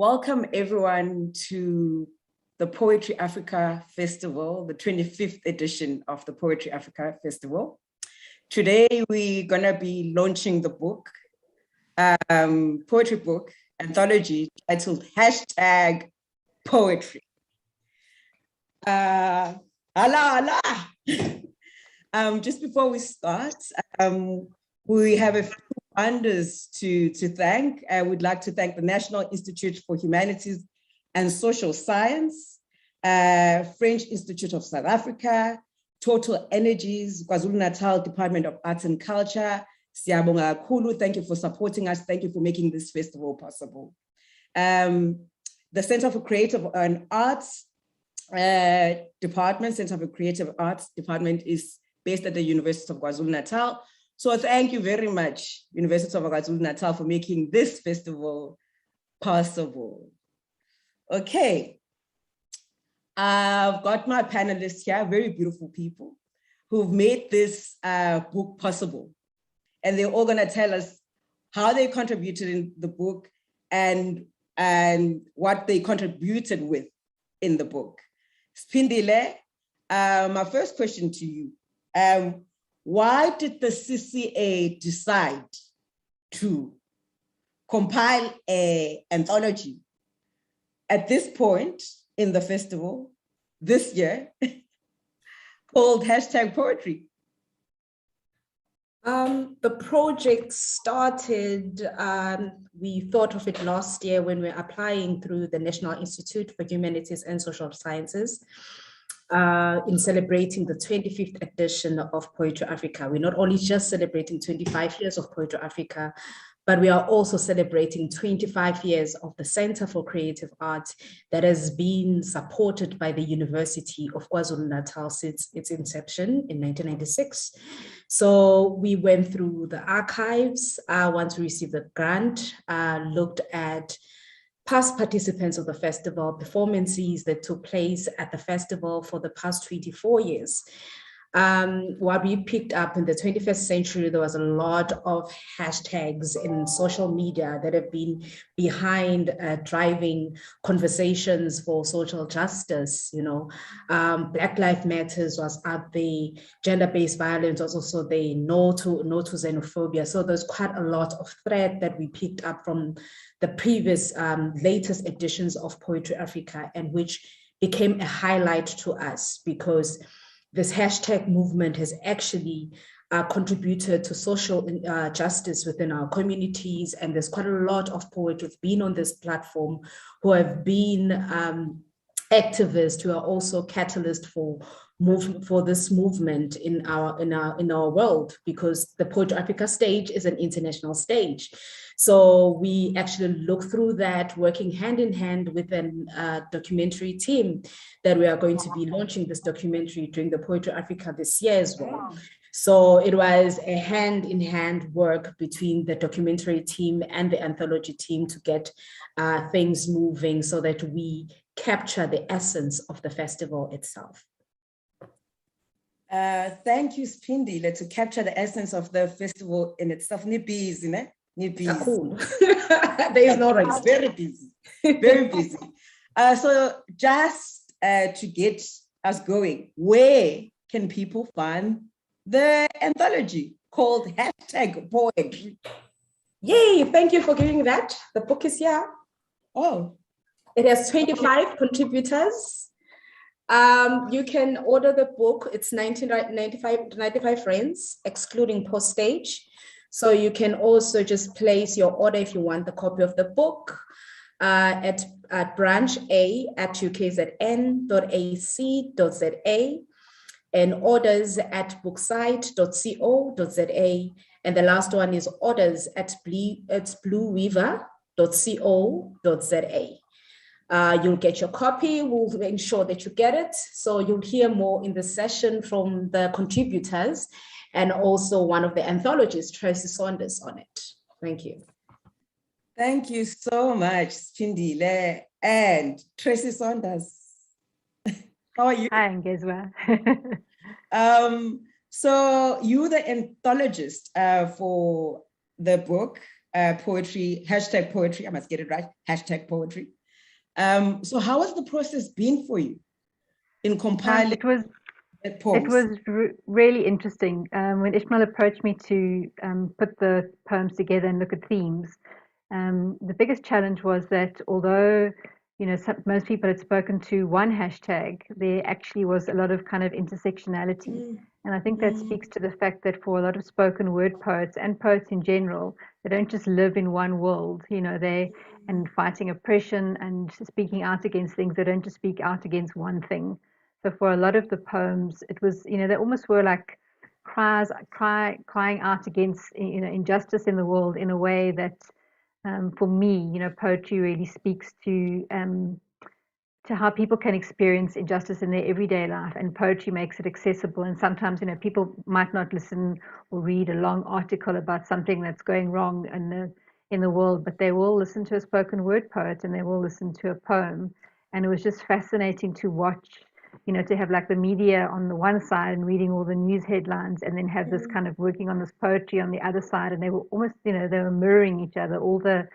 Welcome everyone to the Poetry Africa Festival, the 25th edition of the Poetry Africa Festival. Today, we're gonna be launching the book, poetry book, anthology titled #Poetry. Just before we start, we have a few funders to thank. I would like to thank the National Institute for Humanities and Social Science, French Institute of South Africa, Total Energies, KwaZulu-Natal Department of Arts and Culture, Siyabonga kakhulu, thank you for supporting us. Thank you for making this festival possible. The Center for Creative and Arts Department, Center for Creative Arts Department is based at the University of KwaZulu-Natal. So thank you very much, University of KwaZulu-Natal, for making this festival possible. Okay, I've got my panelists here, very beautiful people who've made this book possible. And they're all gonna tell us how they contributed in the book and what they contributed with in the book. Spindile, my first question to you. Why did the CCA decide to compile an anthology at this point in the festival this year called #Poetry? The project started, we thought of it last year when we were applying through the National Institute for Humanities and Social Sciences in celebrating the 25th edition of Poetry Africa. We're not only just celebrating 25 years of Poetry Africa, but we are also celebrating 25 years of the Center for Creative Arts that has been supported by the University of KwaZulu-Natal since its inception in 1996. So we went through the archives once we received the grant, looked at past participants of the festival, performances that took place at the festival for the past 24 years. What we picked up in the 21st century, there was a lot of hashtags in social media that have been behind driving conversations for social justice. You know, Black Lives Matters was up there, gender-based violence was also there, no to xenophobia. So there's quite a lot of thread that we picked up from the previous latest editions of Poetry Africa, and which became a highlight to us because this hashtag movement has actually contributed to social justice within our communities. And there's quite a lot of poets who've been on this platform who have been activists who are also catalysts for this movement in our world, because the Poetry Africa stage is an international stage. So we actually look through that, working hand in hand with a documentary team that we are going to be launching this documentary during the Poetry Africa this year as well. So it was a hand-in-hand work between the documentary team and the anthology team to get things moving so that we capture the essence of the festival itself. Thank you, Spindile, to capture the essence of the festival in itself. Ni busy, ne? Ni busy. Cool. There is no race. Very busy, very busy. So just to get us going, where can people find the anthology called #Poetry? Yay, thank you for giving that. The book is here. Oh. It has 25 contributors. You can order the book. It's 95 rands, excluding postage. So you can also just place your order if you want the copy of the book at branch A at ukzn.ac.za and orders at booksite.co.za. And the last one is orders at blueweaver.co.za. You'll get your copy. We'll ensure that you get it. So you'll hear more in the session from the contributors and also one of the anthologists, Tracy Saunders, on it. Thank you. Thank you so much, Spindile and Tracy Saunders. How are you? Hi, Ngezwa. So you're the anthologist for the book poetry, hashtag poetry, I must get it right, hashtag poetry. So how has the process been for you in compiling poems? It was really interesting. When Ishmael approached me to put the poems together and look at themes, the biggest challenge was that although most people had spoken to one hashtag, there actually was a lot of kind of intersectionality. And I think that speaks to the fact that for a lot of spoken word poets and poets in general, they don't just live in one world, and fighting oppression and speaking out against things. They don't just speak out against one thing. So for a lot of the poems, it was, they almost were like crying out against, injustice in the world in a way that, for me, poetry really speaks to how people can experience injustice in their everyday life, and poetry makes it accessible. And sometimes, people might not listen or read a long article about something that's going wrong in the world, but they will listen to a spoken word poet and they will listen to a poem. And it was just fascinating to watch, to have like the media on the one side and reading all the news headlines, and then have this kind of working on this poetry on the other side. And they were almost, they were mirroring each other, all the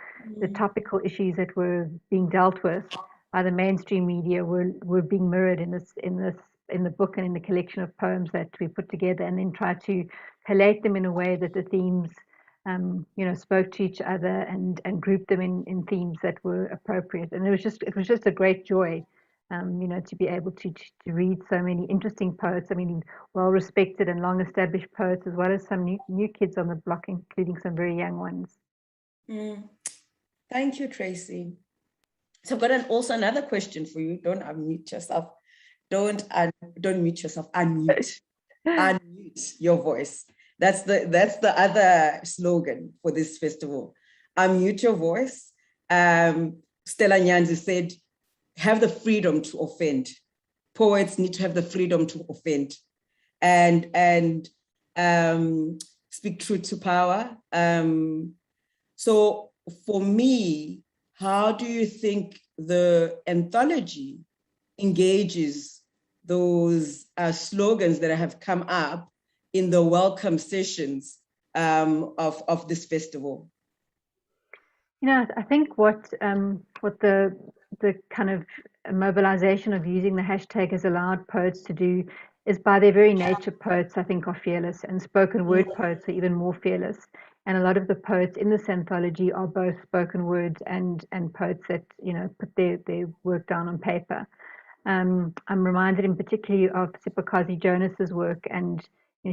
topical issues that were being dealt with by the mainstream media were being mirrored in the book and in the collection of poems that we put together, and then try to collate them in a way that the themes spoke to each other and grouped them in themes that were appropriate. And it was just a great joy, to be able to read so many interesting poets. I mean, well-respected and long-established poets, as well as some new kids on the block, including some very young ones. Thank you, Tracy. So I've got also another question for you. Don't unmute yourself. Don't mute yourself. Unmute. Unmute your voice. That's the other slogan for this festival. Unmute your voice. Stella Nyanzi said, have the freedom to offend. Poets need to have the freedom to offend and speak truth to power. So for me, how do you think the anthology engages those slogans that have come up in the welcome sessions of this festival? I think what the kind of mobilization of using the hashtag has allowed poets to do is, by their very nature, poets, I think, are fearless, and spoken word poets are even more fearless. And a lot of the poets in this anthology are both spoken words and poets that, put their work down on paper. I'm reminded in particular of Sipakazi Jonas's work, and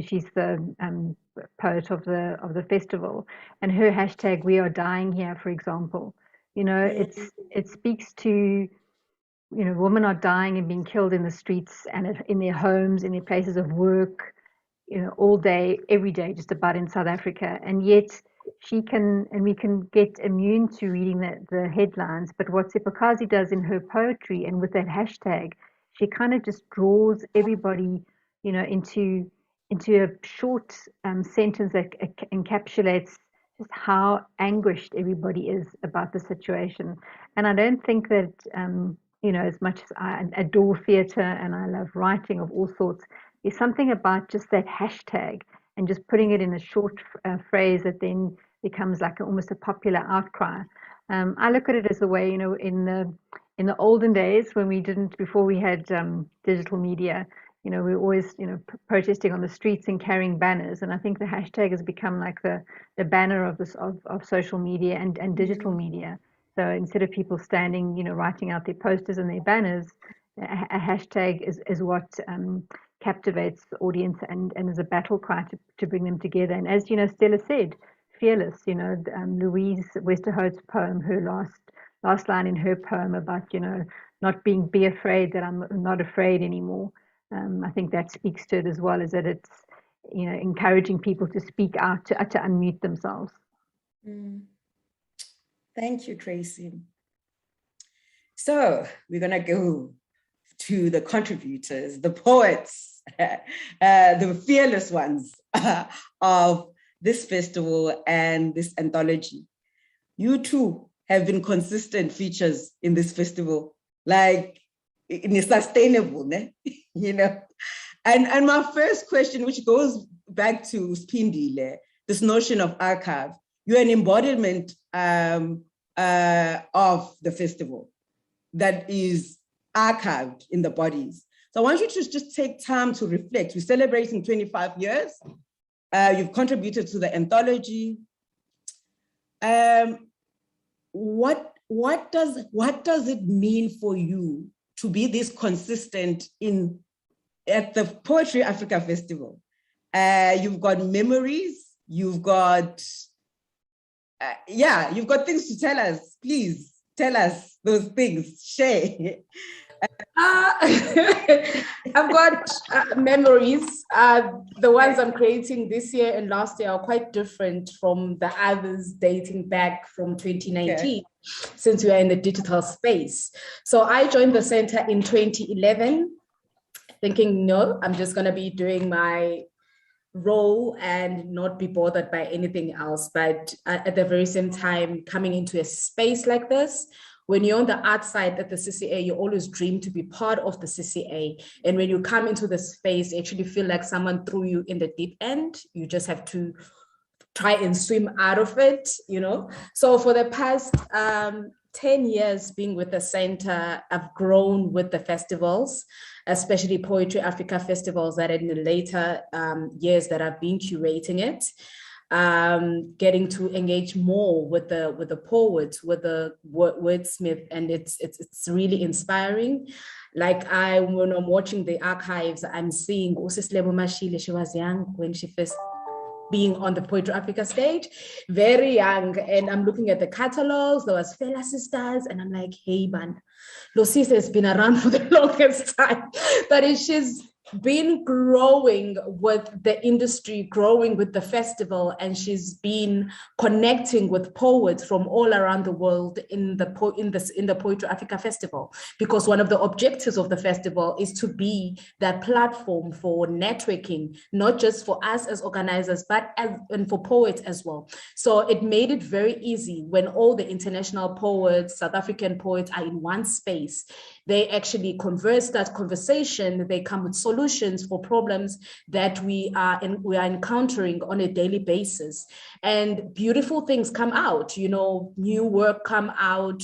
she's the poet of the festival, and her hashtag "We Are Dying Here," for example, it speaks to, women are dying and being killed in the streets and in their homes, in their places of work, all day, every day, just about in South Africa. And yet we can get immune to reading the headlines. But what Sipakazi does in her poetry and with that hashtag, she kind of just draws everybody, into a short sentence that encapsulates just how anguished everybody is about the situation. And I don't think that, as much as I adore theatre and I love writing of all sorts, there's something about just that hashtag and just putting it in a short phrase that then becomes like almost a popular outcry. I look at it as a way, in the olden days when before we had digital media, we were always, protesting on the streets and carrying banners. And I think the hashtag has become like the banner of social media and digital media. So instead of people standing, writing out their posters and their banners, a hashtag is what captivates the audience and is a battle cry to bring them together. And as Stella said, fearless. Louise Westerhout's poem, her last line in her poem about not be afraid that I'm not afraid anymore. I think that speaks to it as well, as that it's encouraging people to speak out, to unmute themselves. Thank you, Tracy. So we're gonna go to the contributors, the poets, the fearless ones of this festival and this anthology. You too have been consistent features in this festival, like in a sustainable, And my first question, which goes back to Spindile, this notion of archive, you're an embodiment of the festival that is archived in the bodies. So I want you to just take time to reflect. We're celebrating 25 years. You've contributed to the anthology. What does it mean for you to be this consistent at the Poetry Africa Festival? You've got memories, you've got you've got things to tell us. Please tell us those things, share. I've got memories. The ones I'm creating this year and last year are quite different from the others dating back from 2019, since we are in the digital space. So I joined the center in 2011, thinking, no, I'm just going to be doing my role and not be bothered by anything else. But at the very same time, coming into a space like this, when you're on the art side at the CCA, you always dream to be part of the CCA. And when you come into the space, you actually feel like someone threw you in the deep end. You just have to try and swim out of it, you know? So for the past 10 years being with the center, I've grown with the festivals, especially Poetry Africa festivals that in the later years that I've been curating it. Getting to engage more with the poets, with the wordsmith, and it's really inspiring. Like when I'm watching the archives, I'm seeing Usislebo Mashile. She was young when she first being on the Poetry Africa stage, very young, and I'm looking at the catalogs. There was Fela Sisters, and I'm like, hey, man, Losisa has been around for the longest time, but she's been growing with the industry, growing with the festival, and she's been connecting with poets from all around the world in the Poetry Africa Festival, because one of the objectives of the festival is to be that platform for networking, not just for us as organizers, but and for poets as well. So it made it very easy when all the international poets, South African poets are in one space. They actually converse that conversation. They come with solutions for problems that we are encountering on a daily basis. And beautiful things come out, you know, new work come out,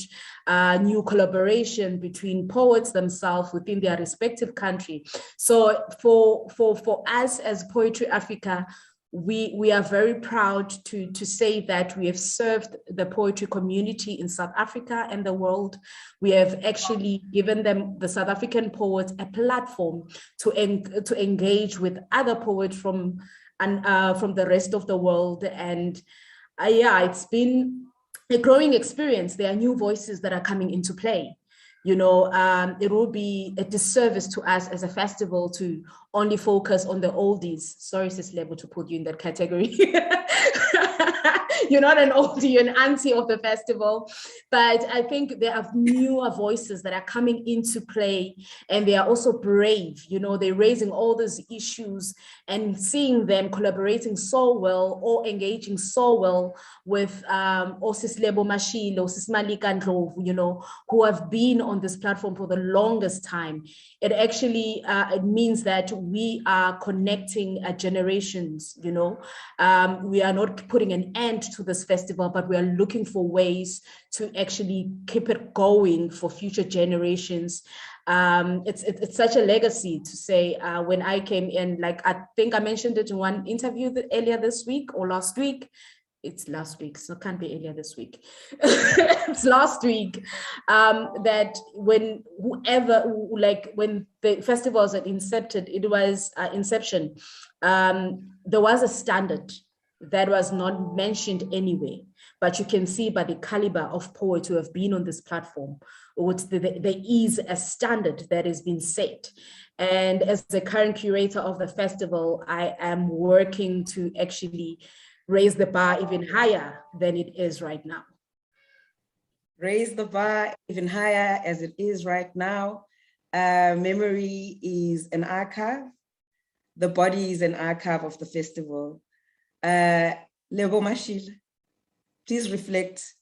new collaboration between poets themselves within their respective country. So for us as Poetry Africa, we are very proud to say that we have served the poetry community in South Africa and the world. We have actually given them, the South African poets, a platform to engage with other poets from the rest of the world. And it's been a growing experience. There are new voices that are coming into play. You know, it will be a disservice to us as a festival to only focus on the oldies. Sorry, Sis Lebo, to put you in that category. You're not an oldie, you're an auntie of the festival. But I think there are newer voices that are coming into play, and they are also brave. You know, they're raising all these issues, and seeing them collaborating so well or engaging so well with Osis Lebo Mashile, Osis Malika Ndlovu, you know, who have been on this platform for the longest time. It actually, it means that we are connecting generations, you know. We are not putting an end to this festival, but we are looking for ways to actually keep it going for future generations. It's such a legacy to say, when I came in, like I think I mentioned it in one interview earlier this week or last week. It's last week, so it can't be earlier this week. It's last week, that when the festivals had incepted, it was inception, there was a standard that was not mentioned anyway, but you can see by the caliber of poets who have been on this platform, there is a standard that has been set. And as the current curator of the festival, I am working to actually raise the bar even higher than it is right now. Raise the bar even higher as it is right now. Memory is an archive. The body is an archive of the festival. Lebo Mashile, please reflect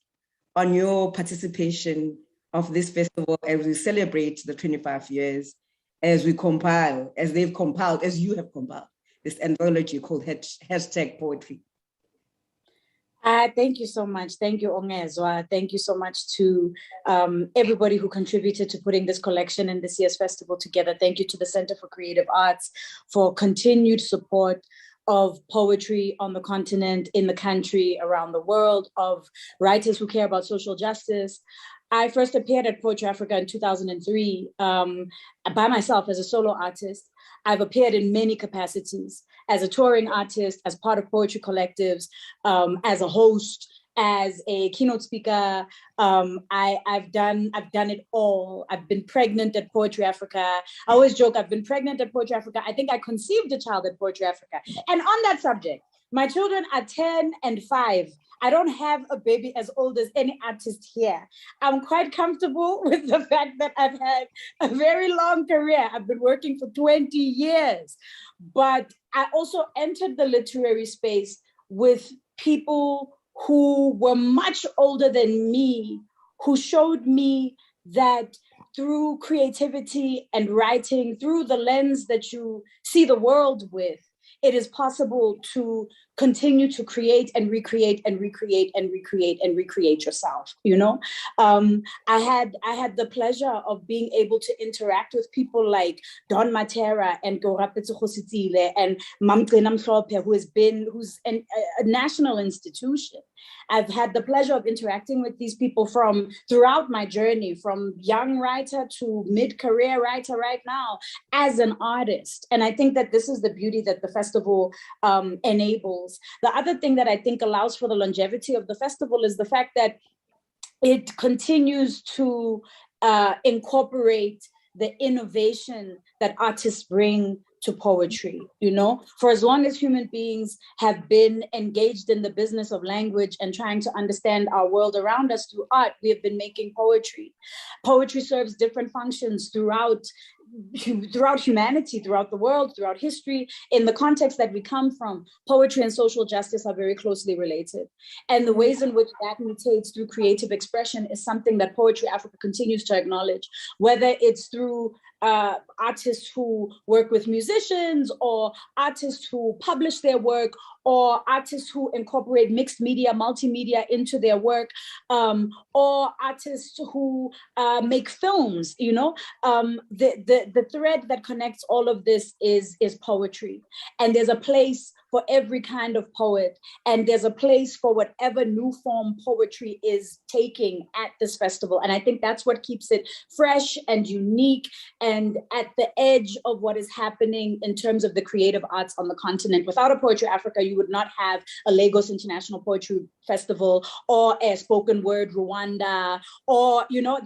on your participation of this festival as we celebrate the 25 years, as we compile, as they've compiled, as you have compiled, this anthology called #Poetry. Thank you so much. Thank you, Ongezwa. Thank you so much to everybody who contributed to putting this collection and this year's festival together. Thank you to the Center for Creative Arts for continued support of poetry on the continent, in the country, around the world, of writers who care about social justice. I first appeared at Poetry Africa in 2003 by myself as a solo artist. I've appeared in many capacities, as a touring artist, as part of poetry collectives, as a host, as a keynote speaker. I've done it all. I've been pregnant at Poetry Africa. I always joke, I've been pregnant at Poetry Africa. I think I conceived a child at Poetry Africa. And on that subject, my children are 10 and 5. I don't have a baby as old as any artist here. I'm quite comfortable with the fact that I've had a very long career. I've been working for 20 years, but I also entered the literary space with people who were much older than me, who showed me that through creativity and writing, through the lens that you see the world with, it is possible to continue to create and recreate and recreate and recreate and recreate yourself. You know, I had the pleasure of being able to interact with people like Don Matera and Gorapetso Khositsile and Mamgcina Mhlophe, who's a national institution. I've had the pleasure of interacting with these people from throughout my journey, from young writer to mid-career writer right now, as an artist. And I think that this is the beauty that the festival enables. The other thing that I think allows for the longevity of the festival is the fact that it continues to incorporate the innovation that artists bring to poetry. You know, for as long as human beings have been engaged in the business of language and trying to understand our world around us through art, we have been making poetry. Poetry serves different functions throughout humanity, throughout the world, throughout history. In the context that we come from, poetry and social justice are very closely related. And the ways in which that mutates through creative expression is something that Poetry Africa continues to acknowledge, whether it's through artists who work with musicians, or artists who publish their work, or artists who incorporate mixed media, multimedia into their work, or artists who make films. You know, the thread that connects all of this is poetry. And there's a place for every kind of poet, and there's a place for whatever new form poetry is taking at this festival. And I think that's what keeps it fresh and unique and at the edge of what is happening in terms of the creative arts on the continent. Without a Poetry Africa, you would not have a Lagos International Poetry Festival, or a Spoken Word Rwanda, or, you know,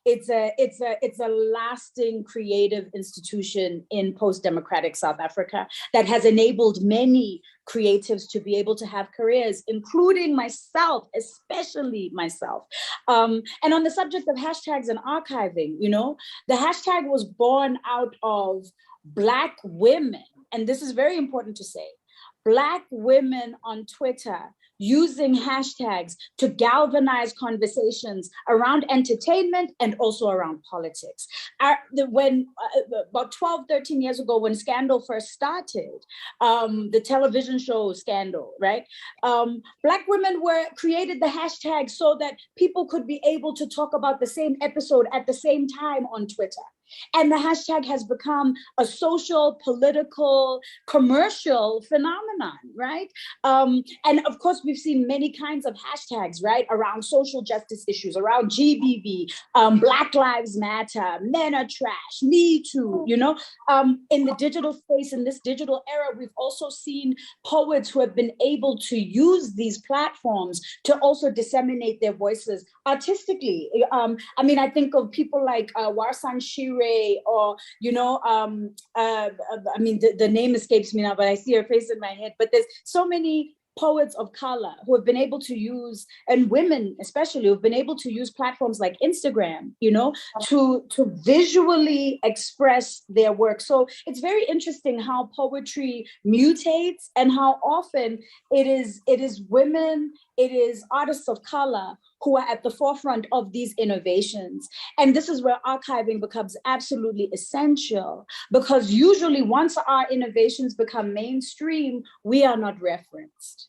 it's a lasting creative institution in post-democratic South Africa that has enabled many creatives to be able to have careers, including myself, especially myself. And on the subject of hashtags and archiving, you know, the hashtag was born out of Black women, and this is very important to say, Black women on Twitter using hashtags to galvanize conversations around entertainment and also around politics. When about 12, 13 years ago, when Scandal first started, the television show Scandal, right? Black women created the hashtag so that people could be able to talk about the same episode at the same time on Twitter. And the hashtag has become a social, political, commercial phenomenon, right? And of course, we've seen many kinds of hashtags, right? Around social justice issues, around GBV, Black Lives Matter, men are trash, Me Too, you know? In the digital space, in this digital era, we've also seen poets who have been able to use these platforms to also disseminate their voices artistically. I mean, I think of people like Warsan Shire, or, you know, I mean, the name escapes me now, but I see her face in my head. But there's so many poets of color who have been able to use, and women especially, who have been able to use platforms like Instagram, you know, to visually express their work. So it's very interesting how poetry mutates, and how often it is women, it is artists of color who are at the forefront of these innovations. And this is where archiving becomes absolutely essential, because usually once our innovations become mainstream, we are not referenced.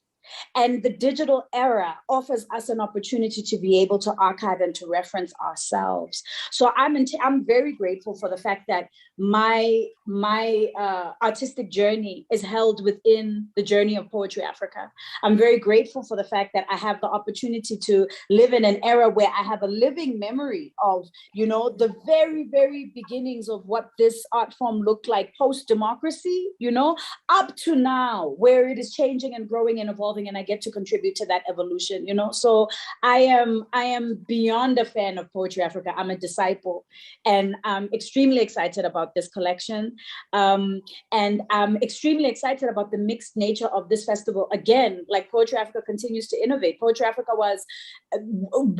And the digital era offers us an opportunity to be able to archive and to reference ourselves. So I'm very grateful for the fact that my artistic journey is held within the journey of Poetry Africa. I'm very grateful for the fact that I have the opportunity to live in an era where I have a living memory of, the very, very beginnings of what this art form looked like post-democracy, up to now, where it is changing and growing and evolving, and I get to contribute to that evolution, So I am beyond a fan of Poetry Africa. I'm a disciple, and I'm extremely excited about this collection. And I'm extremely excited about the mixed nature of this festival. Again, like Poetry Africa continues to innovate. Poetry Africa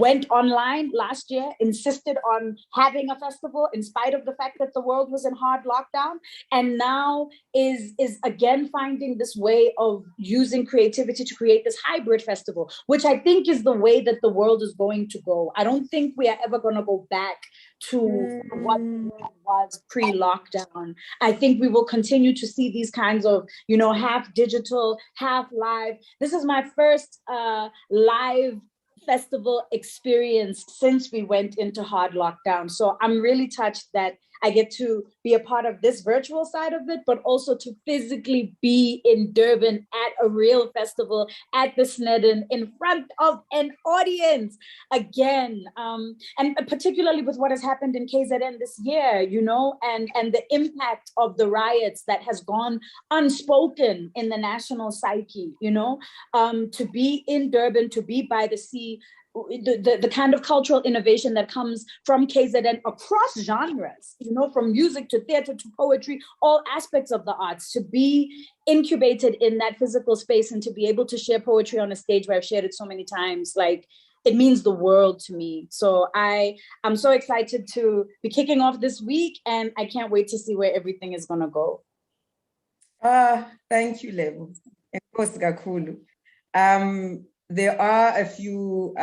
went online last year, insisted on having a festival in spite of the fact that the world was in hard lockdown, and now is again finding this way of using creativity to create this hybrid festival, which I think is the way that the world is going to go. I don't think we are ever going to go back to what was pre-lockdown. I think we will continue to see these kinds of, half digital, half live. This is my first live festival experience since we went into hard lockdown. So I'm really touched that I get to be a part of this virtual side of it, but also to physically be in Durban at a real festival at the Snedden in front of an audience again. And particularly with what has happened in KZN this year, and the impact of the riots that has gone unspoken in the national psyche, to be in Durban, to be by the sea, the kind of cultural innovation that comes from KZN across genres, from music to theater to poetry, all aspects of the arts, to be incubated in that physical space and to be able to share poetry on a stage where I've shared it so many times, it means the world to me. So I'm so excited to be kicking off this week, and I can't wait to see where everything is gonna go. Thank you, Lebo. Enkosi kakhulu. There are a few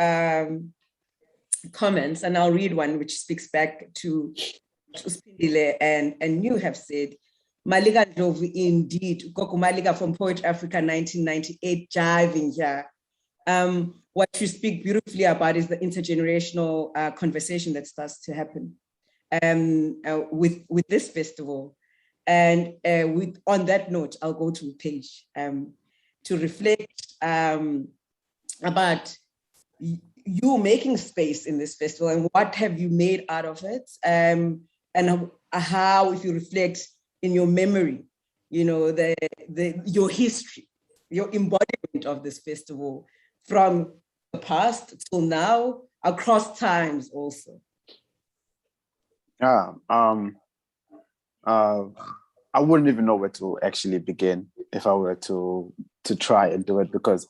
comments, and I'll read one which speaks back to Uspindile and you have said. Malika Ndlovu, indeed, Gogo Malika from Poetry Africa 1998, jiving here. What you speak beautifully about is the intergenerational conversation that starts to happen with this festival. And on that note, I'll go to a page to reflect about you making space in this festival and what have you made out of it, and how, if you reflect in your memory, your history, your embodiment of this festival from the past till now, across times also. I wouldn't even know where to actually begin if I were to try and do it, because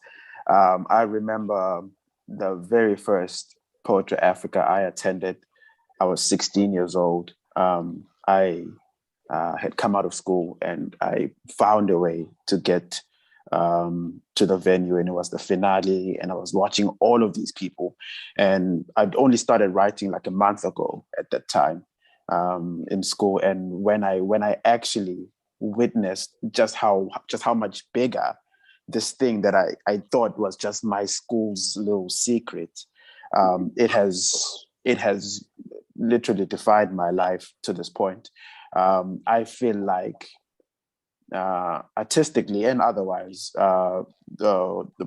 I remember the very first Poetry Africa I attended. I was 16 years old. I had come out of school and I found a way to get to the venue, and it was the finale, and I was watching all of these people, and I'd only started writing like a month ago at that time in school. And when I actually witnessed just how much bigger this thing that I thought was just my school's little secret, it has literally defined my life to this point. I feel like artistically and otherwise, the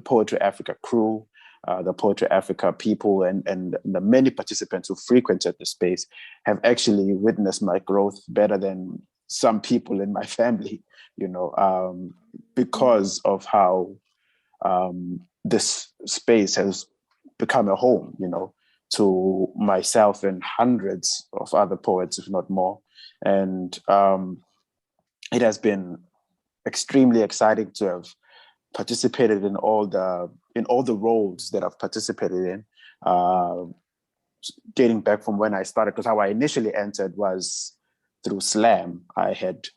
Poetry Africa crew, the Poetry Africa people, and the many participants who frequented the space have actually witnessed my growth better than some people in my family, because of how this space has become a home, to myself and hundreds of other poets, if not more. And it has been extremely exciting to have participated in all the roles that I've participated in, dating back from when I started, because how I initially entered was through slam. I had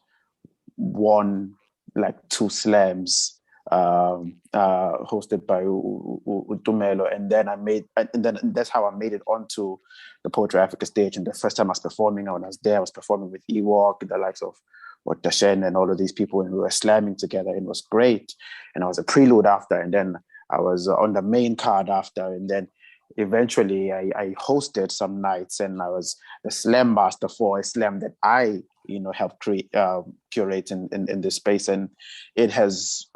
won like 2 slams hosted by Utumelo, and then that's how I made it onto the Poetry Africa stage. And the first time I was performing, when I was there, I was performing with Ewok, the likes of with Dashen and all of these people, and we were slamming together, and it was great. And I was a prelude after, and then I was on the main card after, and then eventually I hosted some nights, and I was the slam master for a slam that I helped curate in this space, and it has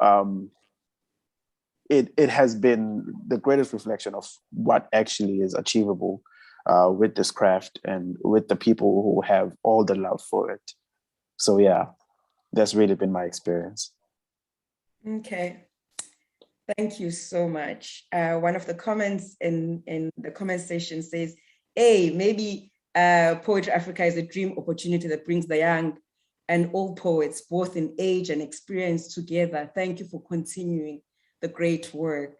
it has been the greatest reflection of what actually is achievable with this craft and with the people who have all the love for it. So yeah, that's really been my experience. Okay. Thank you so much. One of the comments in the comment section says, hey, maybe Poetry Africa is a dream opportunity that brings the young and old poets, both in age and experience, together. Thank you for continuing the great work.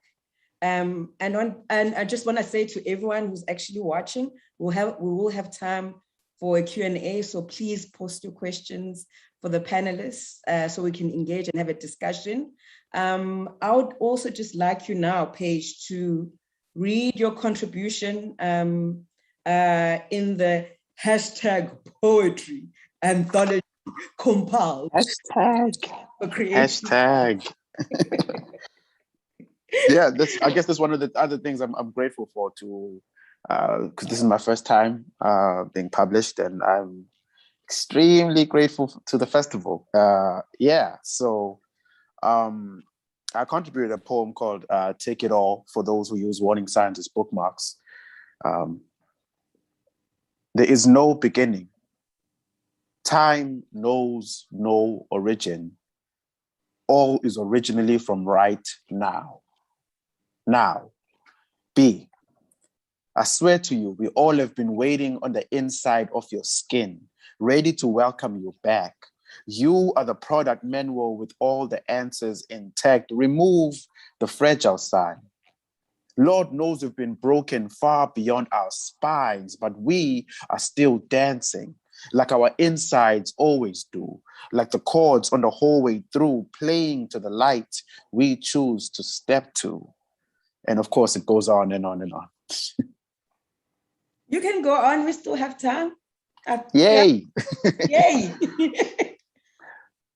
And I just want to say to everyone who's actually watching, we will have time for a Q&A, so please post your questions for the panelists so we can engage and have a discussion. I would also just like you now, Paige, to read your contribution in the hashtag poetry anthology compiled. Hashtag. Yeah, I guess that's one of the other things I'm grateful for too, because this is my first time being published, and I'm extremely grateful to the festival. So I contributed a poem called Take It All for those who use warning signs as bookmarks. There is no beginning. Time knows no origin. All is originally from right now. Now, B. I swear to you, we all have been waiting on the inside of your skin, ready to welcome you back. You are the product manual with all the answers intact. Remove the fragile side. Lord knows we've been broken far beyond our spines, but we are still dancing like our insides always do, like the chords on the hallway through, playing to the light we choose to step to. And of course, it goes on and on and on. You can go on, we still have time. Yay! Yay!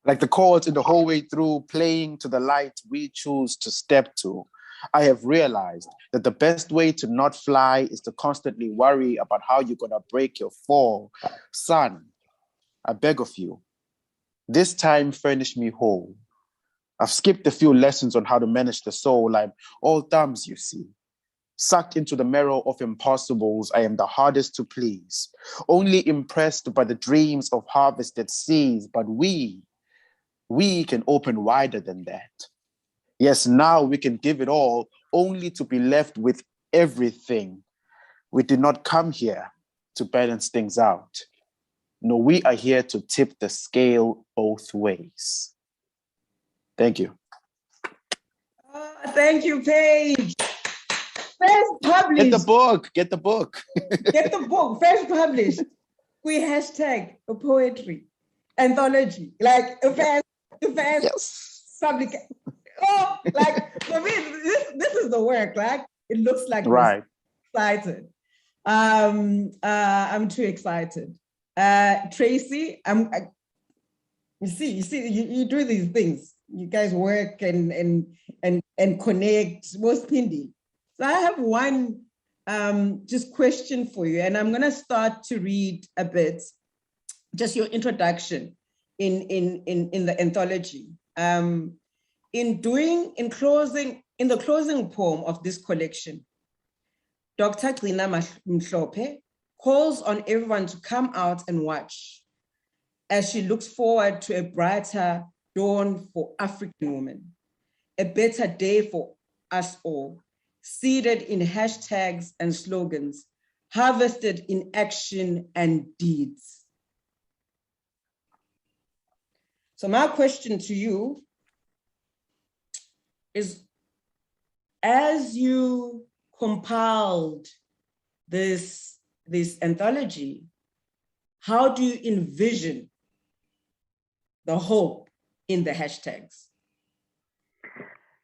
Like the chords in the hallway through, playing to the light we choose to step to. I have realized that the best way to not fly is to constantly worry about how you're gonna break your fall. Son, I beg of you, this time furnish me whole. I've skipped a few lessons on how to manage the soul. I'm all thumbs, you see. Sucked into the marrow of impossibles, I am the hardest to please. Only impressed by the dreams of harvested seas, but we can open wider than that. Yes, now we can give it all, only to be left with everything. We did not come here to balance things out. No, we are here to tip the scale both ways. Thank you. Thank you, Paige. First published. Get the book. Get the book. Get the book. First published. We hashtag a poetry anthology. Like a fast yes. public. Oh, like for me, this is the work. Like it looks like right. Excited. I'm too excited. Tracy, you do these things. You guys work and connect. What's Pindi? So I have one just question for you, and I'm gonna start to read a bit, just your introduction in the anthology. In the closing poem of this collection, Dr. Gcina Mhlophe calls on everyone to come out and watch as she looks forward to a brighter dawn for African women, a better day for us all, seeded in hashtags and slogans, harvested in action and deeds. So my question to you is, as you compiled this anthology, how do you envision the hope in the hashtags?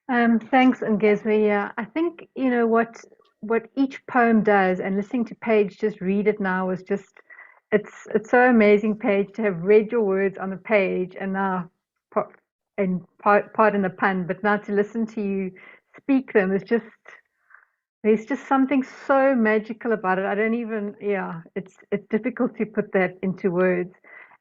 Thanks, Ngezwe. Yeah, I think, you know, what each poem does, and listening to Paige just read it now was just it's so amazing, Paige, to have read your words on the page and now, pardon the pun, but now to listen to you speak them is just, there's just something so magical about it. I don't even, yeah, it's difficult to put that into words.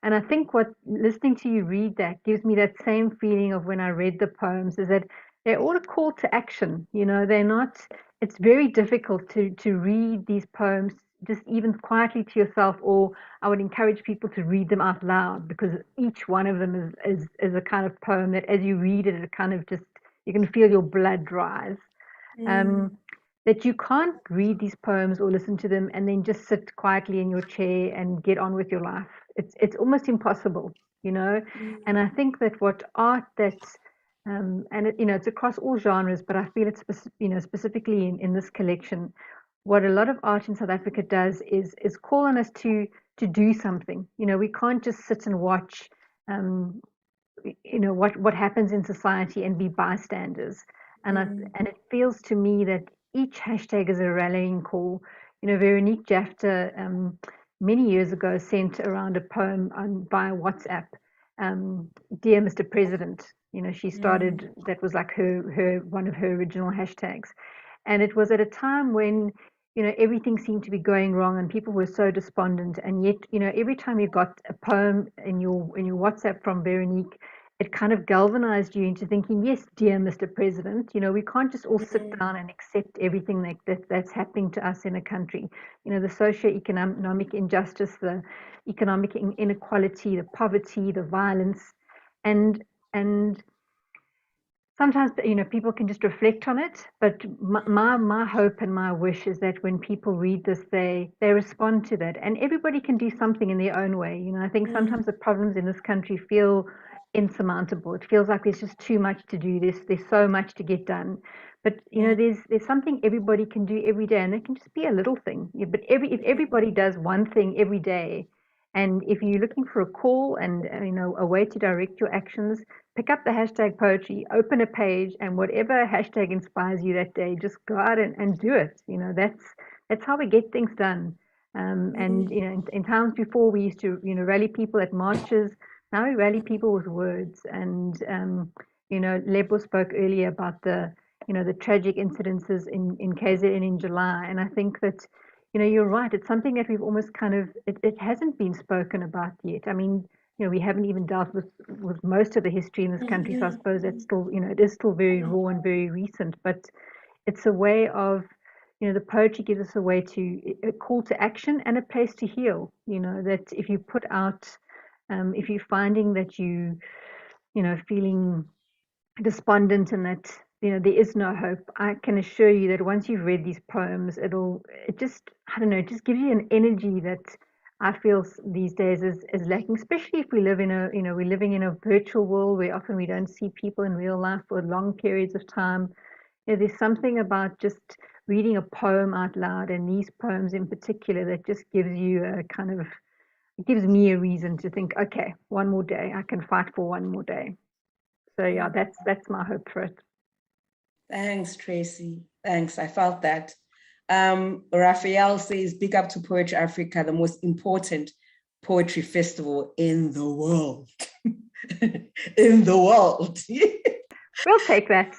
And I think what listening to you read that gives me that same feeling of when I read the poems is that they're all a call to action. You know, they're not, it's very difficult to read these poems just even quietly to yourself, or I would encourage people to read them out loud, because each one of them is a kind of poem that as you read it, it kind of just, you can feel your blood rise. That you can't read these poems or listen to them and then just sit quietly in your chair and get on with your life. It's almost impossible, you know. And I think that what art that's and it, you know, it's across all genres, but I feel it's specifically in this collection, what a lot of art in South Africa does is call on us to do something. You know, we can't just sit and watch you know what happens in society and be bystanders. And and it feels to me that each hashtag is a rallying call. You know, Veronique Jafter many years ago sent around a poem via WhatsApp, "Dear Mr. President." You know, she started, that was like her one of her original hashtags, and it was at a time when, you know, everything seemed to be going wrong and people were so despondent. And yet, you know, every time you got a poem in your WhatsApp from Veronique, it kind of galvanized you into thinking, yes, dear Mr. President, you know, we can't just all sit down and accept everything that's happening to us in a country. You know, the socio-economic injustice, the economic inequality, the poverty, the violence, and sometimes, you know, people can just reflect on it. But my hope and my wish is that when people read this, they respond to that, and everybody can do something in their own way. You know, I think sometimes the problems in this country feel insurmountable. It feels like there's just too much to do. There's so much to get done. But you know, there's something everybody can do every day, and it can just be a little thing. Yeah, but if everybody does one thing every day, and if you're looking for a call and you know, a way to direct your actions, pick up the hashtag poetry, open a page, and whatever hashtag inspires you that day, just go out and do it. You know, that's how we get things done. And you know, in times before, we used to, you know, rally people at marches. Now we rally people with words. And you know, Lebo spoke earlier about the, you know, the tragic incidences in KZN in July, and I think that, you know, you're right. It's something that we've almost kind of, it hasn't been spoken about yet. I mean, you know, we haven't even dealt with most of the history in this country, so I suppose that's still, you know, it is still very raw and very recent. But it's a way of, you know, the poetry gives us a way to, a call to action and a place to heal. You know, that if you put out, if you're finding that you know, feeling despondent and that, you know, there is no hope, I can assure you that once you've read these poems, it just, I don't know, it just gives you an energy that I feel these days is lacking, especially if we live in a, you know, we're living in a virtual world where often we don't see people in real life for long periods of time. You know, there's something about just reading a poem out loud, and these poems in particular, that just gives you a kind of, it gives me a reason to think, okay, one more day, I can fight for one more day. So yeah, that's my hope for it. Thanks, Tracy. Thanks. I felt that. Raphael says, big up to Poetry Africa, the most important poetry festival in the world. In the world. We'll take that.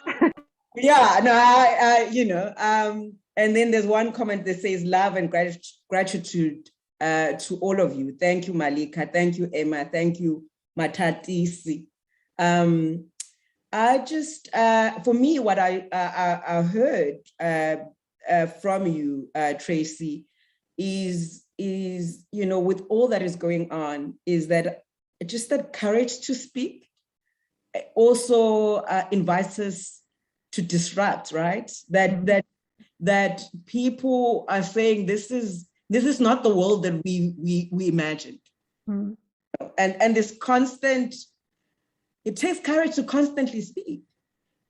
Yeah, no, you know, and then there's one comment that says, love and gratitude to all of you. Thank you, Malika. Thank you, Emma. Thank you, Matatisi. I just, for me, what I heard from you, Tracy, is, you know, with all that is going on, is that just that courage to speak also invites us to disrupt, right? That people are saying this is not the world that we imagined, and this constant. It takes courage to constantly speak.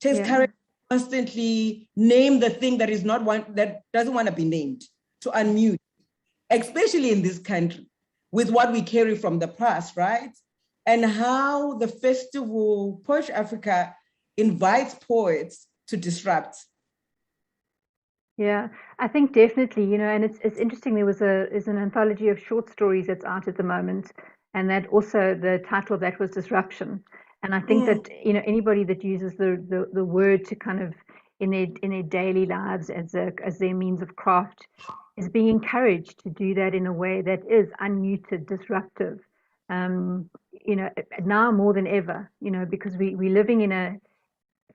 It takes courage to constantly name the thing that is not one, that doesn't want to be named, to unmute, especially in this country, with what we carry from the past, right? And how the festival, Poetry Africa, invites poets to disrupt. Yeah, I think definitely, you know, and it's interesting. There's an anthology of short stories that's out at the moment, and that also the title of that was Disruption. And I think that, you know, anybody that uses the word to kind of in their daily lives as their means of craft is being encouraged to do that in a way that is unmuted, disruptive. You know, now more than ever, you know, because we're living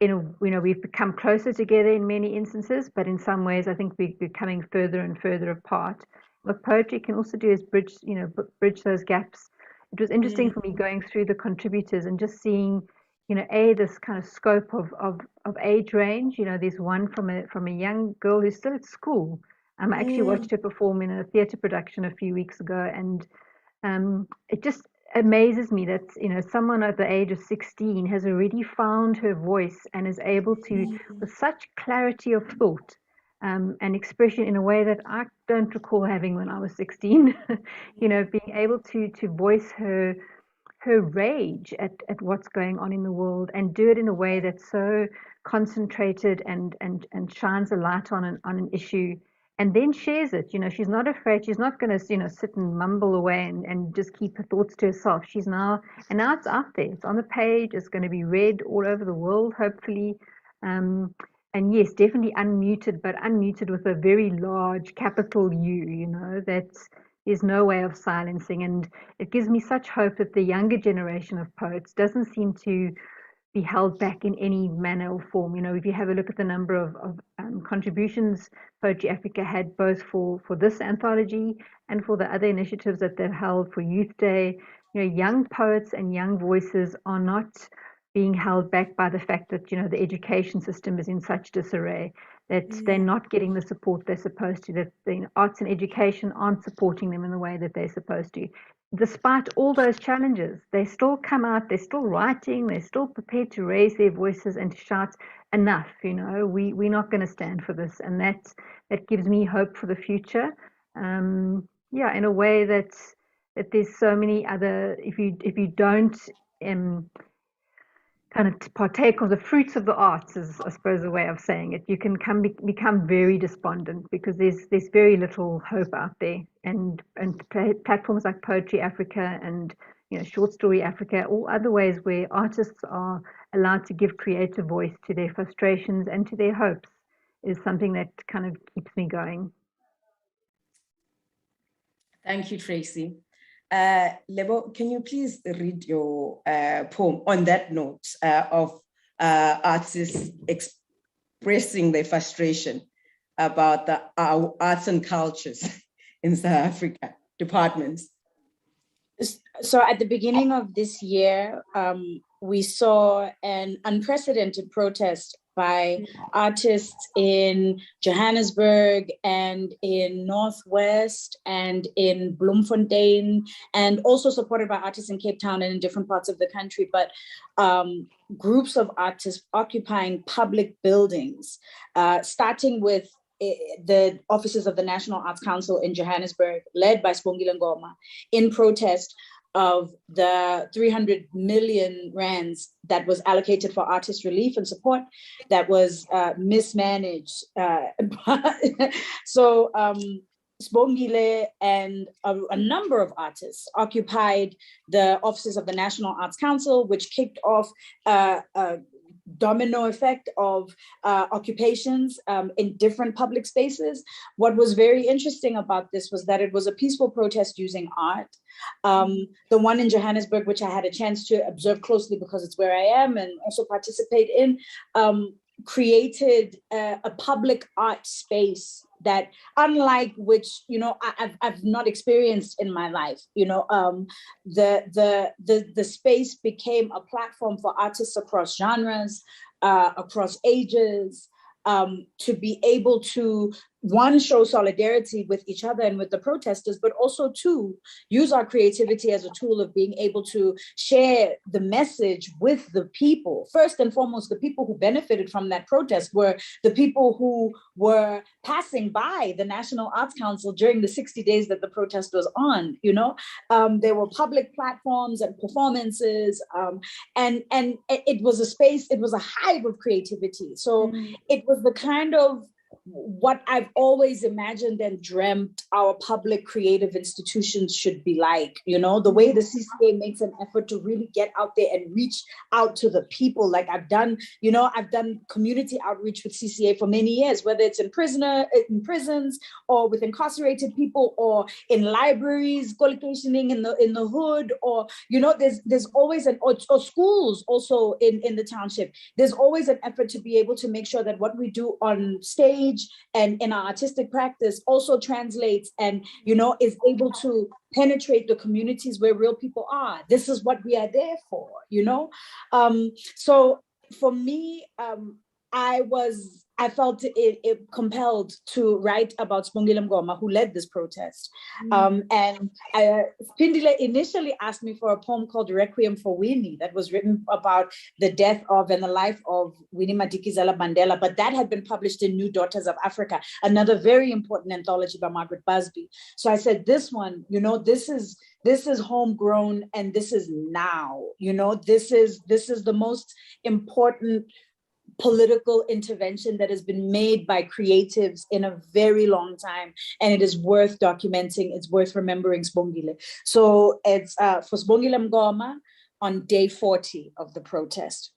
you know, we've become closer together in many instances, but in some ways, I think we're becoming further and further apart. What poetry can also do is bridge, you know, bridge those gaps. It was interesting for me going through the contributors and just seeing, you know, this kind of scope of age range. You know, there's one from a young girl who's still at school. I actually watched her perform in a theatre production a few weeks ago, and it just amazes me that, you know, someone at the age of 16 has already found her voice and is able to, with such clarity of thought and expression in a way that I don't recall having when I was 16, you know, being able to voice her rage at what's going on in the world and do it in a way that's so concentrated and shines a light on an issue and then shares it. You know, she's not afraid. She's not going to, you know, sit and mumble away and just keep her thoughts to herself. Now it's out there. It's on the page. It's going to be read all over the world, hopefully. And yes, definitely unmuted, but unmuted with a very large capital U, you know, that's there's no way of silencing. And it gives me such hope that the younger generation of poets doesn't seem to be held back in any manner or form. You know, if you have a look at the number of contributions Poetry Africa had both for this anthology and for the other initiatives that they've held for Youth Day, you know, young poets and young voices are not being held back by the fact that, you know, the education system is in such disarray, that they're not getting the support they're supposed to, that the arts and education aren't supporting them in the way that they're supposed to. Despite all those challenges, they still come out, they're still writing, they're still prepared to raise their voices and to shout, enough, you know, we're not going to stand for this. And that gives me hope for the future. Yeah, in a way that there's so many other, if you don't kind of partake of the fruits of the arts, is I suppose the way of saying it, you can become very despondent because there's very little hope out there, and platforms like Poetry Africa and, you know, Short Story Africa, all other ways where artists are allowed to give creative voice to their frustrations and to their hopes is something that kind of keeps me going. Thank you, Tracy. Lebo, can you please read your poem on that note of artists expressing their frustration about our arts and cultures in South Africa departments? So at the beginning of this year, we saw an unprecedented protest by artists in Johannesburg and in Northwest and in Bloemfontein, and also supported by artists in Cape Town and in different parts of the country, but groups of artists occupying public buildings, starting with the offices of the National Arts Council in Johannesburg, led by Sibongile Ngoma, in protest of the 300 million rands that was allocated for artist relief and support that was mismanaged. So Sibongile and a number of artists occupied the offices of the National Arts Council, which kicked off a domino effect of occupations in different public spaces. What was very interesting about this was that it was a peaceful protest using art. The one in Johannesburg, which I had a chance to observe closely because it's where I am and also participate in, created a public art space that, unlike which, you know, I've not experienced in my life. You know, the space became a platform for artists across genres, across ages, to be able to, one, show solidarity with each other and with the protesters, but also, two, use our creativity as a tool of being able to share the message with the people. First and foremost, the people who benefited from that protest were the people who were passing by the National Arts Council during the 60 days that the protest was on, you know. There were public platforms and performances, and it was a space, it was a hive of creativity. So it was the kind of what I've always imagined and dreamt our public creative institutions should be like, you know, the way the CCA makes an effort to really get out there and reach out to the people. Like I've done community outreach with CCA for many years, whether it's in prisons or with incarcerated people or in libraries, collocationing in the hood, or, you know, there's always or schools also in the township. There's always an effort to be able to make sure that what we do on stage and in our artistic practice also translates and, you know, is able to penetrate the communities where real people are. This is what we are there for, you know? So for me, I felt it compelled to write about Sibongile Mngoma, who led this protest. And Pindile initially asked me for a poem called Requiem for Winnie that was written about the death of and the life of Winnie Madikizela Mandela, but that had been published in New Daughters of Africa, another very important anthology by Margaret Busby. So I said, this one, you know, this is homegrown and this is now, you know, this is the most important political intervention that has been made by creatives in a very long time, and it is worth documenting. It's worth remembering Sibongile. So it's for Sibongile Mngoma on day 40 of the protest.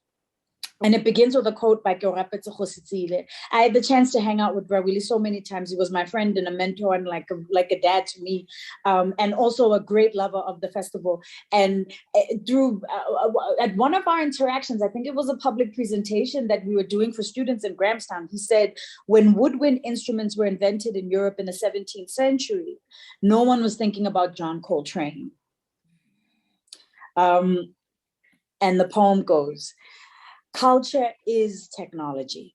And it begins with a quote by Kyorapetse Khositsile. I had the chance to hang out with Brawili so many times. He was my friend and a mentor and like a dad to me, and also a great lover of the festival. And through at one of our interactions, I think it was a public presentation that we were doing for students in Grahamstown, he said, when woodwind instruments were invented in Europe in the 17th century, no one was thinking about John Coltrane. And the poem goes, culture is technology.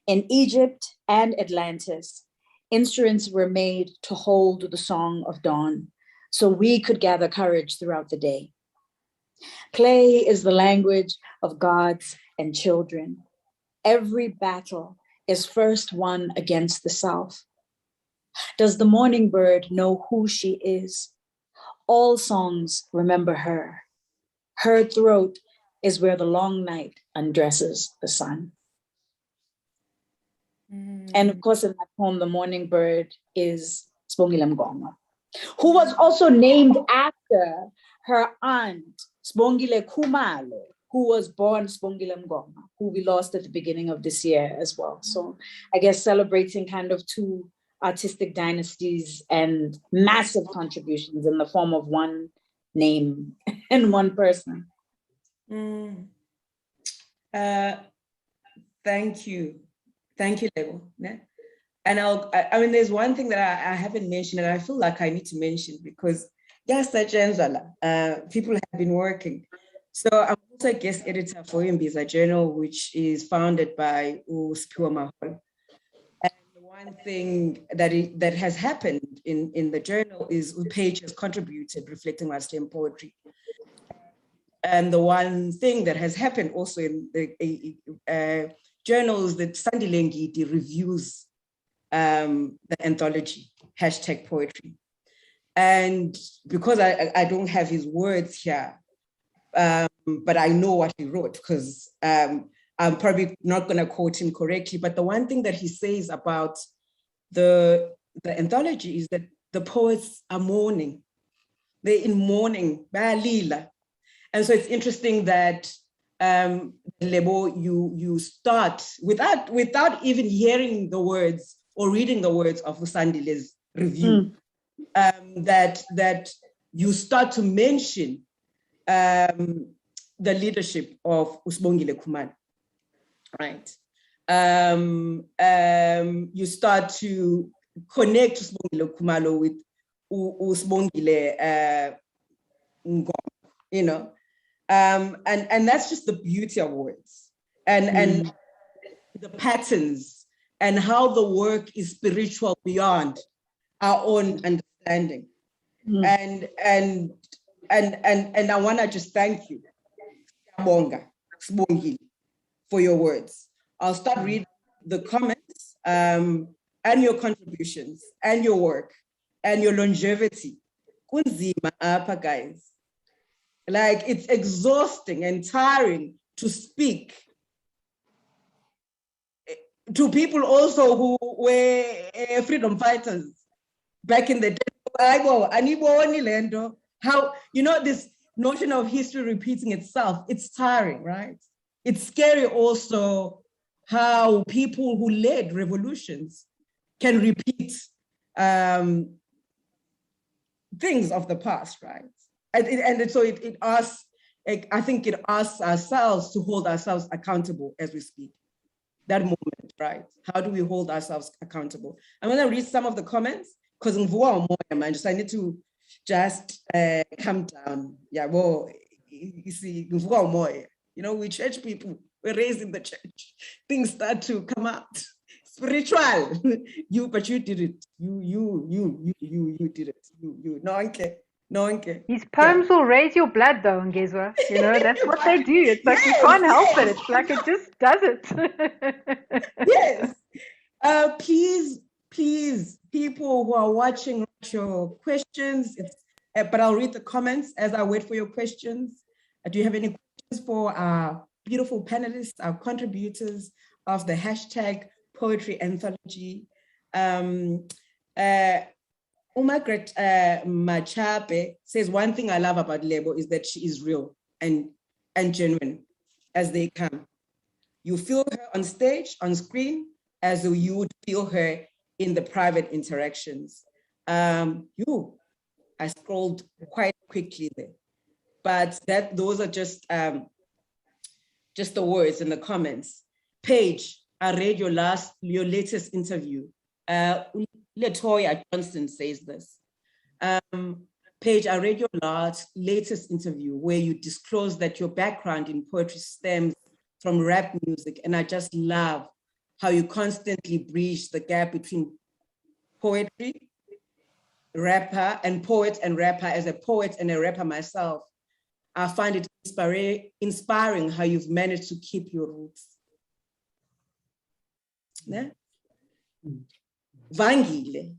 In Egypt and Atlantis, instruments were made to hold the song of dawn, so we could gather courage throughout the day. Play is the language of gods and children. Every battle is first won against the South. Does the morning bird know who she is? All songs remember her. Her throat is where the long night undresses the sun. And of course, in that poem, the morning bird is Sibongile Mngoma, who was also named after her aunt, Sibongile Khumalo, who was born Sibongile Mngoma, who we lost at the beginning of this year as well. So I guess celebrating kind of two artistic dynasties and massive contributions in the form of one name and one person. Thank you, Lebo. And I mean, there's one thing that I haven't mentioned, and I feel like I need to mention because yes, people have been working. So I'm also a guest editor for Imbiza Journal, which is founded by Uspiwa Mahol. And one thing that has happened in the journal is page has contributed reflecting my STEM poetry. And the one thing that has happened also in the journals that Sandile Ngidi reviews the anthology, #poetry. And because I don't have his words here, but I know what he wrote because I'm probably not going to quote him correctly. But the one thing that he says about the anthology is that the poets are mourning. They're in mourning, Balila. And so it's interesting that Lebo, you start without even hearing the words or reading the words of Usandile's review, that you start to mention the leadership of Sibongile Khumalo, right? You start to connect Sibongile Khumalo with Sibongile Ngoma, you know. And that's just the beauty of words and the patterns and how the work is spiritual beyond our own understanding. And I want to just thank you, Sibongile, for your words. I'll start reading the comments and your contributions and your work and your longevity. Kunzima apa, guys. Like, it's exhausting and tiring to speak to people also who were freedom fighters back in the day. How, you know, this notion of history repeating itself, it's tiring, right? It's scary also how people who led revolutions can repeat things of the past, right? And so it asks, I think it asks ourselves to hold ourselves accountable as we speak. That moment, right? How do we hold ourselves accountable? I'm going to read some of the comments because I need to just calm down. Yeah, well, you see, you know, we church people, we're raised in the church. Things start to come out. Spiritual, but you did it. You did it. No, okay. These poems will raise your blood, though, Ngezwa. You know, that's what they do. It's like you can't help it. It's like it just does it. Yes. Please, people who are watching, write your questions. But I'll read the comments as I wait for your questions. Do you have any questions for our beautiful panelists, our contributors of the hashtag Poetry Anthology? Margaret Machape says, one thing I love about Lebo is that she is real and genuine as they come. You feel her on stage, on screen, as you would feel her in the private interactions. I scrolled quite quickly there, but those are just the words in the comments. Paige, I read your latest interview. Latoya Johnston says this. Paige, I read your latest interview where you disclosed that your background in poetry stems from rap music, and I just love how you constantly bridge the gap between poetry, rapper, and poet and rapper. As a poet and a rapper myself, I find it inspiring how you've managed to keep your roots. Yeah? Vangile,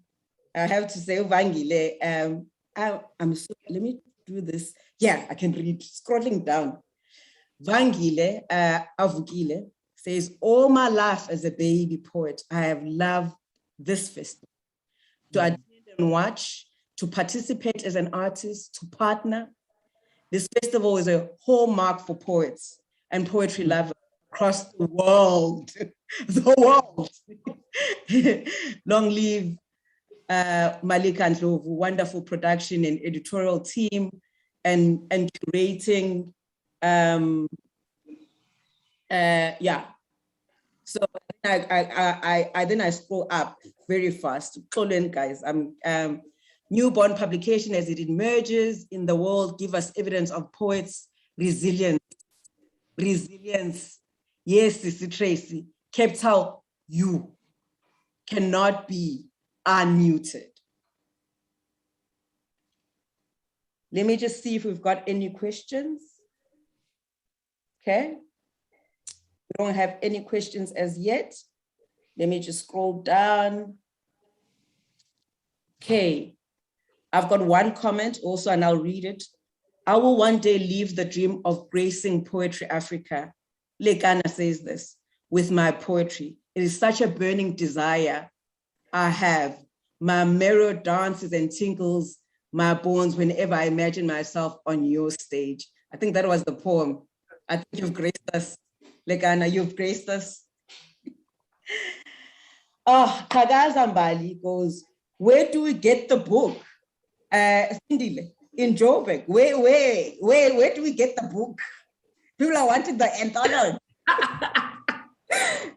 I have to say Vangile. Let me do this. Yeah, I can read, scrolling down. Vangile Avukile says, all my life as a baby poet, I have loved this festival. To attend and watch, to participate as an artist, to partner. This festival is a hallmark for poets and poetry lovers across the world. The world. Long live Malika Ndlovu, wonderful production and editorial team and curating. Yeah. So I scroll up very fast. Guys, newborn publication as it emerges in the world, give us evidence of poets' resilience. Yes, Sissy Tracy, capital U cannot be unmuted. Let me just see if we've got any questions. Okay. We don't have any questions as yet. Let me just scroll down. Okay. I've got one comment also, and I'll read it. I will one day leave the dream of gracing Poetry Africa. Lekana says this, with my poetry. It is such a burning desire I have. My marrow dances and tinkles my bones whenever I imagine myself on your stage. I think that was the poem. I think you've graced us. Lekana, you've graced us. Oh, Kagaza Mbali goes, where do we get the book? Sindile, in Joburg, where do we get the book? People are wanting the anthology.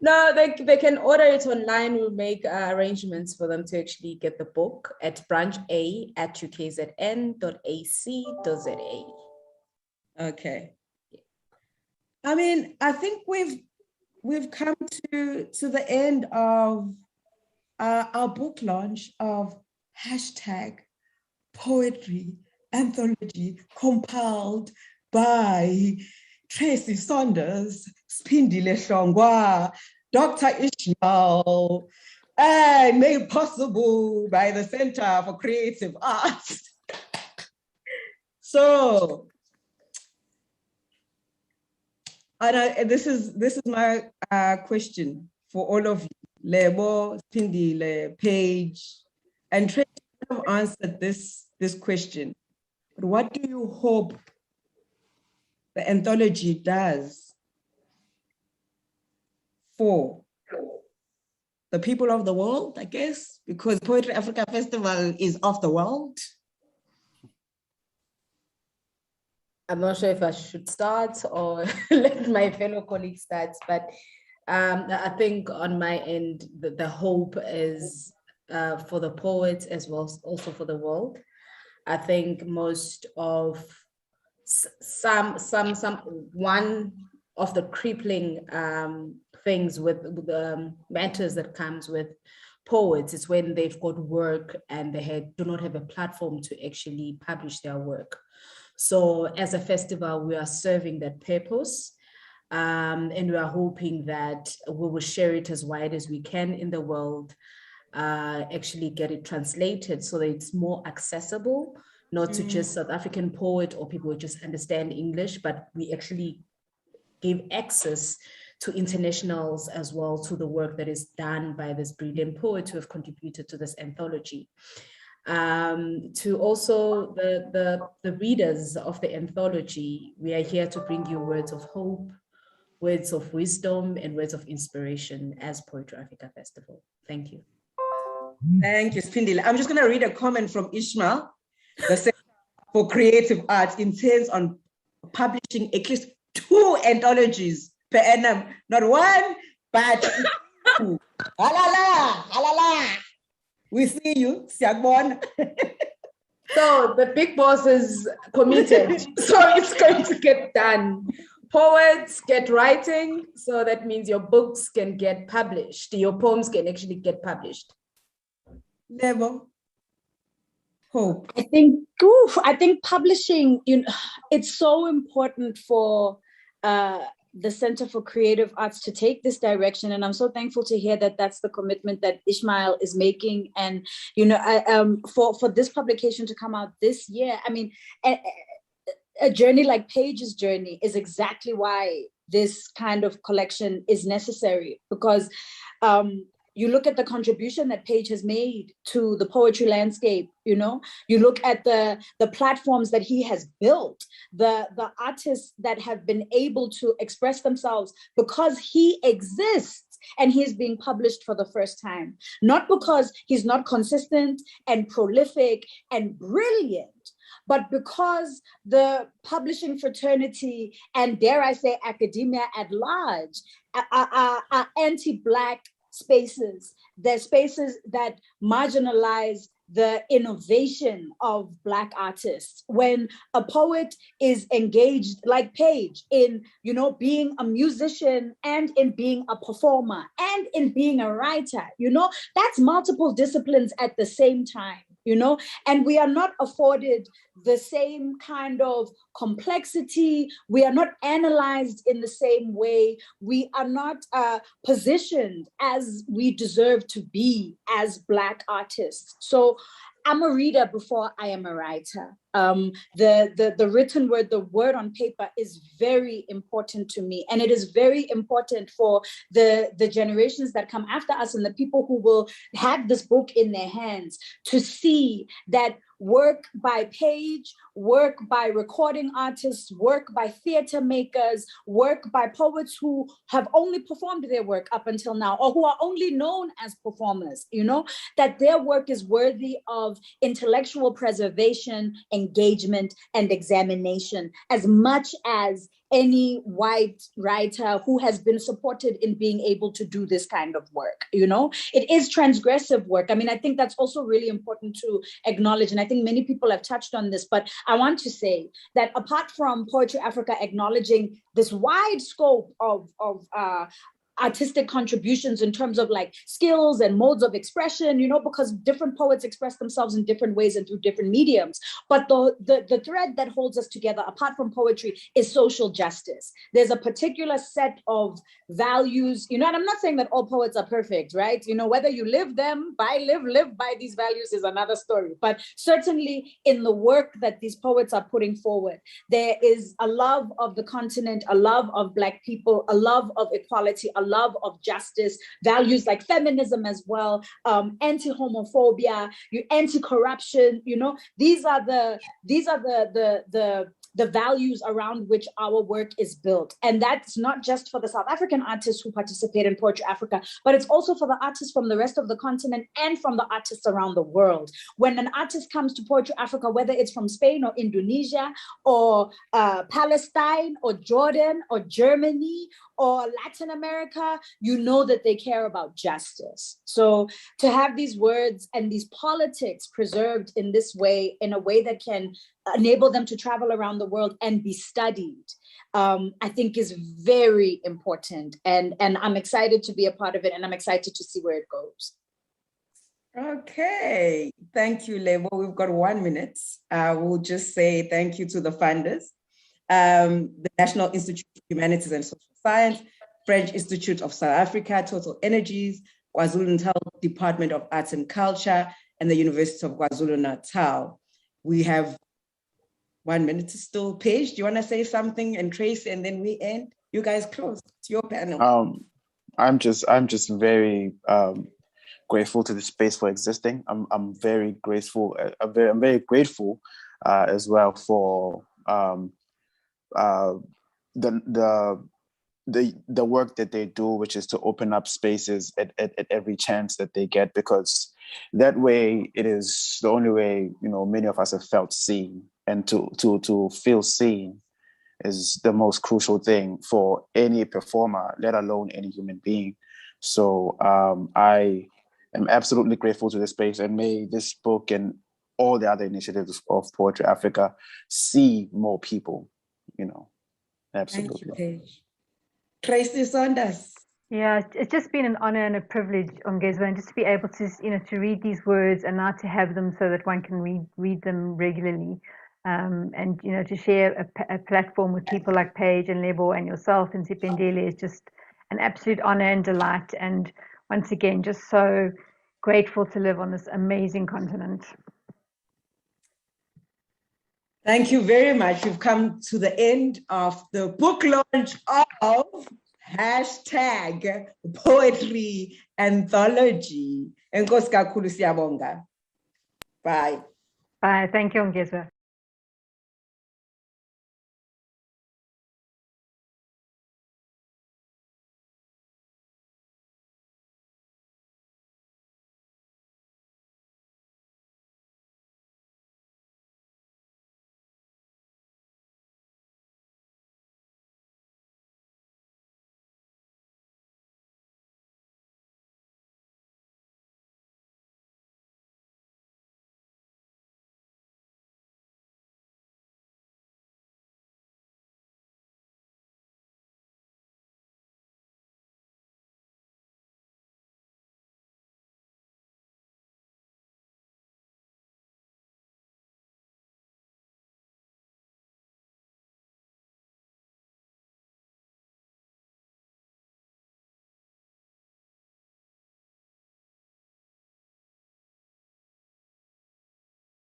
No, they can order it online. We'll make arrangements for them to actually get the book at brancha@ukzn.ac.za. Okay. I mean, I think we've come to the end of our book launch of hashtag Poetry Anthology, compiled by Tracy Saunders, Spindile Shongwa, Dr. Ishmael, and made possible by the Center for Creative Arts. So, and this is my question for all of you, Lebo, Spindile, Paige, and Tracy have answered this question. But what do you hope the anthology does for the people of the world, I guess, because Poetry Africa Festival is of the world? I'm not sure if I should start or let my fellow colleagues start, but I think on my end, the hope is for the poets as well as also for the world. I think most of one of the crippling things with matters that comes with poets is when they've got work and they do not have a platform to actually publish their work. So as a festival, we are serving that purpose, and we are hoping that we will share it as wide as we can in the world, actually get it translated so that it's more accessible, not to just South African poet or people who just understand English, but we actually give access to internationals as well to the work that is done by this brilliant poet who have contributed to this anthology. To also the readers of the anthology, we are here to bring you words of hope, words of wisdom, and words of inspiration as Poetry Africa Festival. Thank you. Thank you, Spindile. I'm just going to read a comment from Ishmael, the Center for Creative Arts intends on publishing at least 2 anthologies per annum, not 1, but 2. Halala, halala. We see you, Siagbon. So the big boss is committed, so it's going to get done. Poets get writing, so that means your books can get published. Your poems can actually get published. Never. Hope. I think publishing, it's so important for the Center for Creative Arts to take this direction, and I'm so thankful to hear that that's the commitment that Ishmael is making. And for this publication to come out this year, I mean, a journey like Paige's journey is exactly why this kind of collection is necessary, because you look at the contribution that Paige has made to the poetry landscape, you look at the platforms that he has built, the artists that have been able to express themselves because he exists and he is being published for the first time, not because he's not consistent and prolific and brilliant, but because the publishing fraternity and, dare I say, academia at large are anti-Black spaces. They're spaces that marginalize the innovation of Black artists. When a poet is engaged, like Paige, in being a musician and in being a performer and in being a writer, that's multiple disciplines at the same time. And we are not afforded the same kind of complexity. We are not analyzed in the same way. We are not positioned as we deserve to be as Black artists. So I'm a reader before I am a writer. The written word, the word on paper is very important to me. And it is very important for the generations that come after us and the people who will have this book in their hands to see that work by Paige, work by recording artists, work by theater makers, work by poets who have only performed their work up until now, or who are only known as performers, that their work is worthy of intellectual preservation, engagement, and examination, as much as any white writer who has been supported in being able to do this kind of work. It is transgressive work. I mean, I think that's also really important to acknowledge. And I think many people have touched on this, but I want to say that apart from Poetry Africa acknowledging this wide scope of artistic contributions in terms of like skills and modes of expression, because different poets express themselves in different ways and through different mediums. But the thread that holds us together, apart from poetry, is social justice. There's a particular set of values, and I'm not saying that all poets are perfect, right? Whether you live by these values is another story. But certainly in the work that these poets are putting forward, there is a love of the continent, a love of Black people, a love of equality, a love of justice, values like feminism as well, anti-homophobia, anti-corruption. These are the values around which our work is built. And that's not just for the South African artists who participate in Poetry Africa, but it's also for the artists from the rest of the continent and from the artists around the world. When an artist comes to Poetry Africa, whether it's from Spain or Indonesia or Palestine or Jordan or Germany or Latin America, you know that they care about justice. So to have these words and these politics preserved in this way, in a way that can enable them to travel around the world and be studied, I think is very important. And I'm excited to be a part of it, and I'm excited to see where it goes. Okay, thank you, Lebo. We've got 1 minute. We'll just say thank you to the funders, the National Institute of Humanities and Social Science, French Institute of South Africa, Total Energies, KwaZulu-Natal Department of Arts and Culture, and the University of KwaZulu-Natal. We have 1 minute to still. Paige, do you want to say something? And Tracy, and then we end. You guys close. It's your panel. I'm just very grateful to the space for existing. I'm very grateful. I'm very grateful as well for the work that they do, which is to open up spaces at every chance that they get, because that way it is the only way, many of us have felt seen, and to feel seen is the most crucial thing for any performer, let alone any human being. So I am absolutely grateful to this space, and may this book and all the other initiatives of Poetry Africa see more people, absolutely. Thank you, Paige. Tracy Saunders. Yeah, it's just been an honor and a privilege, Ongezwa, and just to be able to, to read these words and now to have them so that one can read them regularly. And, to share a platform with people like Paige and Lebo and yourself and Sipendele is just an absolute honor and delight. And once again, just so grateful to live on this amazing continent. Thank you very much. We've come to the end of the book launch of #Poetry Anthology. Enkosi kakhulu siyabonga. Bye. Bye. Thank you, Ongezwa.